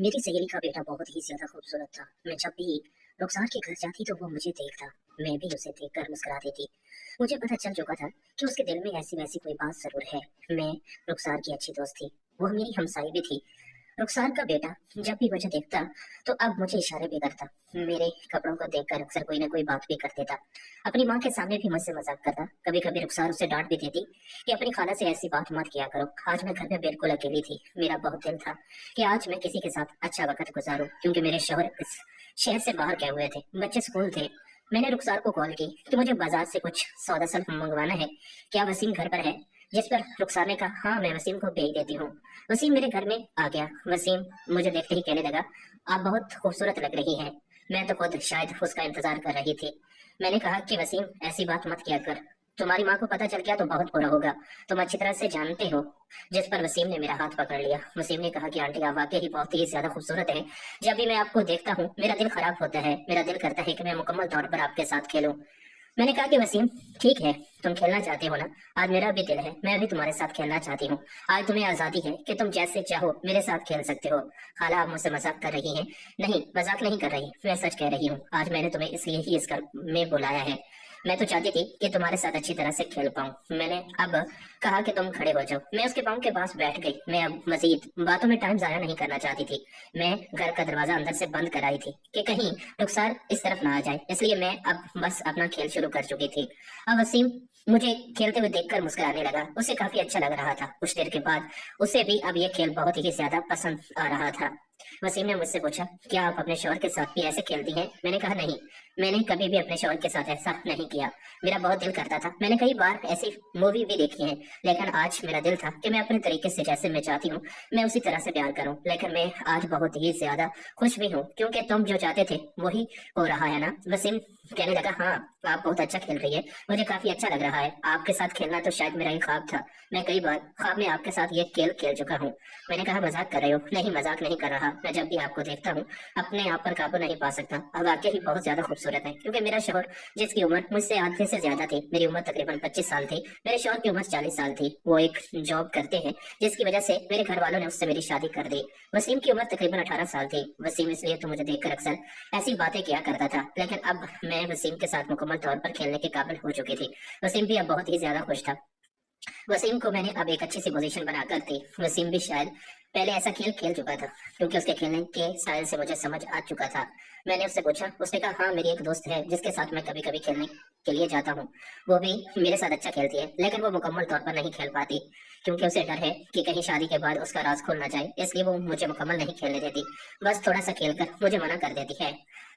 मेरी सहेली का बेटा बहुत ही ज्यादा खूबसूरत था। मैं जब भी रुखसार के घर जाती तो वो मुझे देखता, मैं भी उसे देखकर मुस्कुरा देती। मुझे पता चल चुका था कि उसके दिल में ऐसी वैसी कोई बात जरूर है। मैं रुखसार की अच्छी दोस्त थी, वो मेरी हमसाई भी थी। रुखसार का बेटा जब भी मुझे देखता तो अब मुझे इशारे भी करता, मेरे कपड़ों को देखकर अक्सर कोई ना कोई बात भी कर देता। अपनी माँ के सामने भी मुझसे मजाक करता। कभी कभी रुखसार उसे डांट भी देती कि अपनी खाला से ऐसी बात मत किया करो। आज मैं घर में बिल्कुल अकेली थी। मेरा बहुत दिल था कि आज मैं किसी के साथ अच्छा वक्त गुजारूं, क्योंकि मेरे शोहर इस शहर से बाहर गए हुए थे, बच्चे स्कूल थे। मैंने रुखसार को कॉल की कि मुझे बाजार से कुछ सौदा सल्फ मंगवाना है, क्या वसीम घर पर है? जिस पर रुखसार ने कहा, हाँ मैं वसीम को भेज देती हूँ। वसीम मेरे घर में आ गया। वसीम मुझे देखते ही कहने लगा, आप बहुत खूबसूरत लग रही हैं। मैं तो खुद शायद उसका इंतजार कर रही थी। मैंने कहा कि वसीम ऐसी बात मत किया कर, तुम्हारी माँ को पता चल गया तो बहुत बुरा होगा, तुम अच्छी तरह से जानते हो। जिस पर वसीम ने मेरा हाथ पकड़ लिया। वसीम ने कहा कि आंटी आप वाकई ही बहुत ही ज्यादा खूबसूरत हैं। जब भी मैं आपको देखता हूँ मेरा दिल खराब होता है, मेरा दिल करता है कि मैं मुकम्मल तौर पर आपके साथ खेलूं। मैंने कहा कि वसीम ठीक है, तुम खेलना चाहते हो ना, आज मेरा भी दिल है, मैं भी तुम्हारे साथ खेलना चाहती हूँ। आज तुम्हें आजादी है कि तुम जैसे चाहो मेरे साथ खेल सकते हो। खाला आप मुझसे मजाक कर रही हैं? नहीं मजाक नहीं कर रही, मैं सच कह रही हूँ। आज मैंने तुम्हें इसलिए ही इस घर में बुलाया है। मैं तो चाहती थी कि तुम्हारे साथ अच्छी तरह से खेल पाऊं। मैंने अब कहा कि तुम खड़े हो जाओ। मैं उसके पाँव के पास बैठ गई। मैं अब मजीद बातों में टाइम जाया नहीं करना चाहती थी। मैं घर का दरवाजा अंदर से बंद कराई थी कि कहीं रुखसार इस तरफ ना आ जाए, इसलिए मैं अब बस अपना खेल शुरू कर चुकी थी। अब वसीम मुझे खेलते हुए देखकर मुस्कुराने लगा। उसे काफी अच्छा लग रहा था। कुछ देर के बाद उसे भी अब ये खेल बहुत ही ज्यादा पसंद आ रहा था। वसीम ने मुझसे पूछा, क्या आप अपने शौहर के साथ भी ऐसे खेलती हैं? मैंने कहा नहीं, मैंने कभी भी अपने शौहर के साथ ऐसा नहीं किया। मेरा बहुत दिल करता था, मैंने कई बार ऐसी मूवी भी देखी है, लेकिन आज मेरा दिल था कि मैं अपने तरीके से जैसे मैं चाहती हूँ मैं उसी तरह से प्यार करूँ। लेकिन मैं आज बहुत ही ज्यादा खुश भी हूँ, क्योंकि तुम जो चाहते थे वही हो रहा है ना। वसीम कहने लगा, हाँ आप बहुत अच्छा खेल रही है, मुझे काफी अच्छा लग रहा है। आपके साथ खेलना तो शायद मेरा ही ख्वाब था। मैं कई बार ख्वाब में आपके साथ ये खेल खेल चुका हूँ। मैंने कहा, मजाक कर रहे हो? नहीं मजाक नहीं कर रहा, मैं जब भी आपको देखता हूँ अपने आप पर काबू नहीं पा सकता। अब वाकई ही बहुत ज्यादा खूबसूरत है, क्योंकि मेरा शोहर जिसकी उम्र मुझसे आधे से ज्यादा थी, मेरी उम्र तकरीबन 25 साल थी, मेरे शोहर की उम्र 40 साल थी। वो एक जॉब करते हैं जिसकी वजह से मेरे घर वालों ने उससे मेरी शादी कर दी। वसीम की उम्र तकरीबन 18 साल थी। वसीम इसलिए तो मुझे देखकर अक्सर ऐसी बातें किया करता था, लेकिन अब मैं वसीम के साथ मुकम्मल तौर पर खेलने के काबिल हो चुकी थी। वसीम भी अब बहुत ही ज्यादा खुश था। वसीम को मैंने अब एक अच्छी सी पोजीशन बनाकर दी। वसीम भी शायद पहले ऐसा खेल खेल चुका था, क्योंकि उसके खेलने के स्टाइल से मुझे समझ आ चुका था। मैंने उससे पूछा, उसने कहा, हाँ मेरी एक दोस्त है जिसके साथ मैं कभी कभी खेलने के लिए जाता हूँ। वो भी मेरे साथ अच्छा खेलती है, लेकिन वो मुकम्मल तौर पर नहीं खेल पाती, क्योंकि उसे डर है कि कहीं शादी के बाद उसका राज खुल ना जाए, इसलिए वो मुझे मुकम्मल नहीं खेलने देती। बस थोड़ा सा खेल कर मुझे मना कर देती है।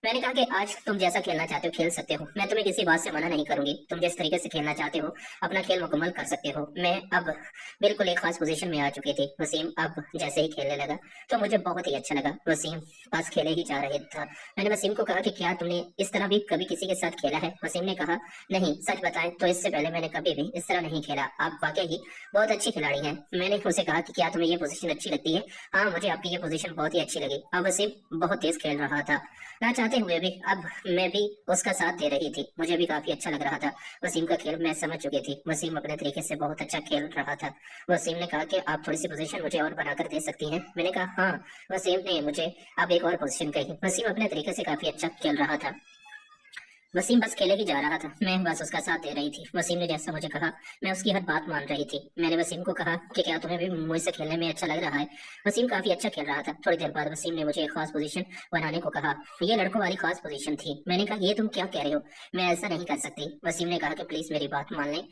मैंने कहा कि आज तुम जैसा खेलना चाहते हो खेल सकते हो, मैं तुम्हें किसी बात से मना नहीं करूंगी। तुम जिस तरीके से खेलना चाहते हो अपना खेल मुकम्मल कर सकते हो। मैं अब बिल्कुल एक खास पोजीशन में आ चुकी थी। वसीम अब जैसे ही खेलने लगा तो मुझे बहुत ही अच्छा लगा। वसीम बस खेले ही जा रहे था। मैंने वसीम को कहा कि क्या तुमने इस तरह भी कभी किसी के साथ खेला है? वसीम ने कहा, नहीं सच बताएं तो इससे पहले मैंने कभी भी इस तरह नहीं खेला। आप वाकई ही बहुत अच्छी खिलाड़ी हैं। मैंने उसे कहा कि क्या तुम्हें ये पोजीशन अच्छी लगती है? हाँ मुझे आपकी ये पोजीशन बहुत ही अच्छी लगी। अब वसीम बहुत तेज खेल रहा था, ना चाहते हुए भी अब मैं भी उसका साथ दे रही थी। मुझे भी काफी अच्छा लग रहा था। वसीम का खेल मैं समझ चुकी थी। वसीम अपने तरीके से बहुत अच्छा खेल रहा था। वसीम ने कहा कि आप थोड़ी सी पोजीशन मुझे और बनाकर दे सकती हैं? मैंने कहा हाँ। वसीम ने मुझे अब एक और पोजीशन कही। वसीम अपने तरीके से काफी अच्छा खेल रहा था। वसीम बस खेले ही जा रहा था, मैं बस उसका साथ दे रही थी। वसीम ने जैसा मुझे कहा मैं उसकी हर बात मान रही थी। मैंने वसीम को कहा कि क्या तुम्हें भी मुझसे खेलने में अच्छा लग रहा है? वसीम काफी अच्छा खेल रहा था। थोड़ी देर बाद वसीम ने मुझे एक खास पोजीशन बनाने को कहा। ये लड़कों वाली खास पोजीशन थी। मैंने कहा, ये तुम क्या कह रहे हो, मैं ऐसा नहीं कर सकती। वसीम ने कहा कि प्लीज मेरी बात मान लें,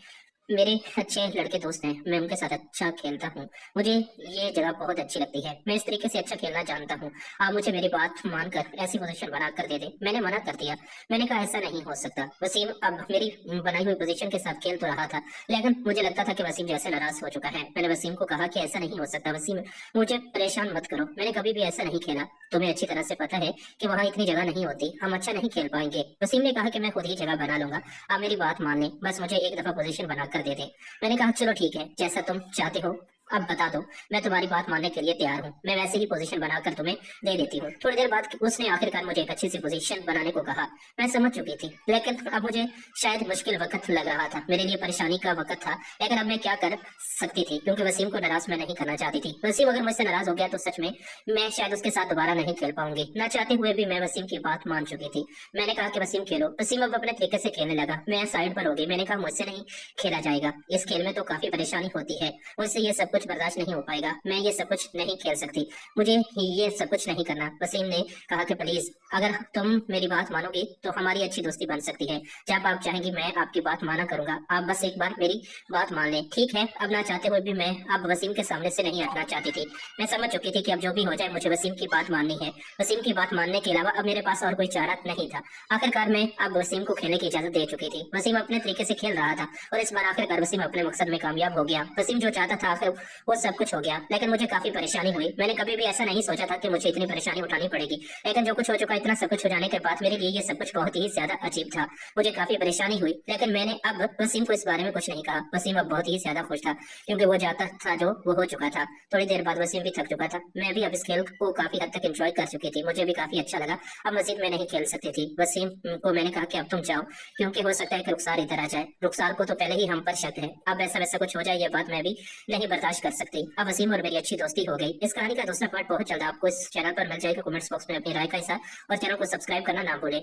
मेरे अच्छे लड़के दोस्त हैं, मैं उनके साथ अच्छा खेलता हूँ, मुझे ये जगह बहुत अच्छी लगती है, मैं इस तरीके से अच्छा खेलना जानता हूँ। आप मुझे मेरी बात मानकर ऐसी पोजीशन बना कर दे दे। मैंने मना कर दिया। मैंने कहा ऐसा नहीं हो सकता। वसीम अब मेरी बनाई हुई पोजीशन के साथ खेल तो रहा था, लेकिन मुझे लगता था कि वसीम जैसे नाराज हो चुका है। मैंने वसीम को कहा कि ऐसा नहीं हो सकता वसीम, मुझे परेशान मत करो, मैंने कभी भी ऐसा नहीं खेला। तुम्हें अच्छी तरह से पता है कि वहाँ इतनी जगह नहीं होती, हम अच्छा नहीं खेल पाएंगे। वसीम ने कहा कि मैं खुद ही जगह बना लूंगा, आप मेरी बात मान लें, बस मुझे एक दफा पोजीशन बना कर दे दे। मैंने कहा चलो ठीक है, जैसा तुम चाहते हो अब बता दो, मैं तुम्हारी बात मानने के लिए तैयार हूँ। मैं वैसे ही पोजीशन बनाकर तुम्हें दे देती हूँ। थोड़ी देर बाद उसने आखिरकार मुझे एक अच्छी सी पोजीशन बनाने को कहा। मैं समझ चुकी थी, लेकिन अब मुझे शायद मुश्किल वक्त लग रहा था, मेरे लिए परेशानी का वक्त था। लेकिन अब मैं क्या कर सकती थी, क्योंकि वसीम को नाराज मैं नहीं करना चाहती थी। वसीम अगर मुझसे नाराज हो गया तो सच में मैं शायद उसके साथ दोबारा नहीं खेल पाऊंगी। न चाहते हुए भी मैं वसीम की बात मान चुकी थी। मैंने कहा कि वसीम खेलो। वसीम अब अपने तरीके से खेलने लगा। मैं साइड पर हो गई। मैंने कहा मुझसे नहीं खेला जाएगा, इस खेल में तो काफी परेशानी होती है, मुझसे ये सब कुछ बर्दाश्त नहीं हो पाएगा, मैं ये सब कुछ नहीं खेल सकती, मुझे ये सब कुछ नहीं करना। वसीम ने कहा कि प्लीज अगर तुम मेरी बात मानोगी तो हमारी अच्छी दोस्ती बन सकती है। जब आप चाहेंगी मैं आपकी बात माना करूंगा, आप बस एक बार मेरी बात मान लें। ठीक है, अब ना चाहते हुए भी मैं अब वसीम के सामने से नहीं हटना चाहती थी। मैं समझ चुकी थी कि अब जो भी हो जाए मुझे वसीम की बात माननी है। वसीम की बात मानने के अलावा अब मेरे पास और कोई चारा नहीं था। आखिरकार मैं अब वसीम को खेलने की इजाजत दे चुकी थी। वसीम अपने तरीके से खेल रहा था और इस बार आखिरकार वसीम अपने मकसद में कामयाब हो गया। वसीम जो चाहता था आखिर वो सब कुछ हो गया, लेकिन मुझे काफी परेशानी हुई। मैंने कभी भी ऐसा नहीं सोचा था कि मुझे इतनी परेशानी उठानी पड़ेगी, लेकिन जो कुछ हो चुका, इतना सब कुछ हो जाने के बाद मेरे लिए ये सब कुछ बहुत ही ज्यादा अजीब था। मुझे काफी परेशानी हुई, लेकिन मैंने अब वसीम को इस बारे में कुछ नहीं कहा। वसीम अब बहुत ही ज्यादा खुश था, क्योंकि वो जाता था जो वो हो चुका था। थोड़ी देर बाद वसीम भी थक चुका था। मैं भी अब इस खेल को काफी हद तक एंजॉय कर चुकी थी, मुझे भी काफी अच्छा लगा। अब मस्जिद में नहीं खेल सकती थी। वसीम को मैंने कहा कि अब तुम जाओ, क्योंकि हो सकता है कि रुखसार इधर आ जाए। रुखसार को तो पहले ही हम पर शक है, अब ऐसा वैसा कुछ हो जाए ये बात मैं भी नहीं बर्दाश्त कर सकती। अब वसीम और मेरी अच्छी दोस्ती हो गई। इस कहानी का दूसरा पार्ट बहुत जल्द आपको इस चैनल पर मिल जाएगा। कमेंट्स बॉक्स में अपनी राय का हिस्सा और चैनल को सब्सक्राइब करना ना भूलें।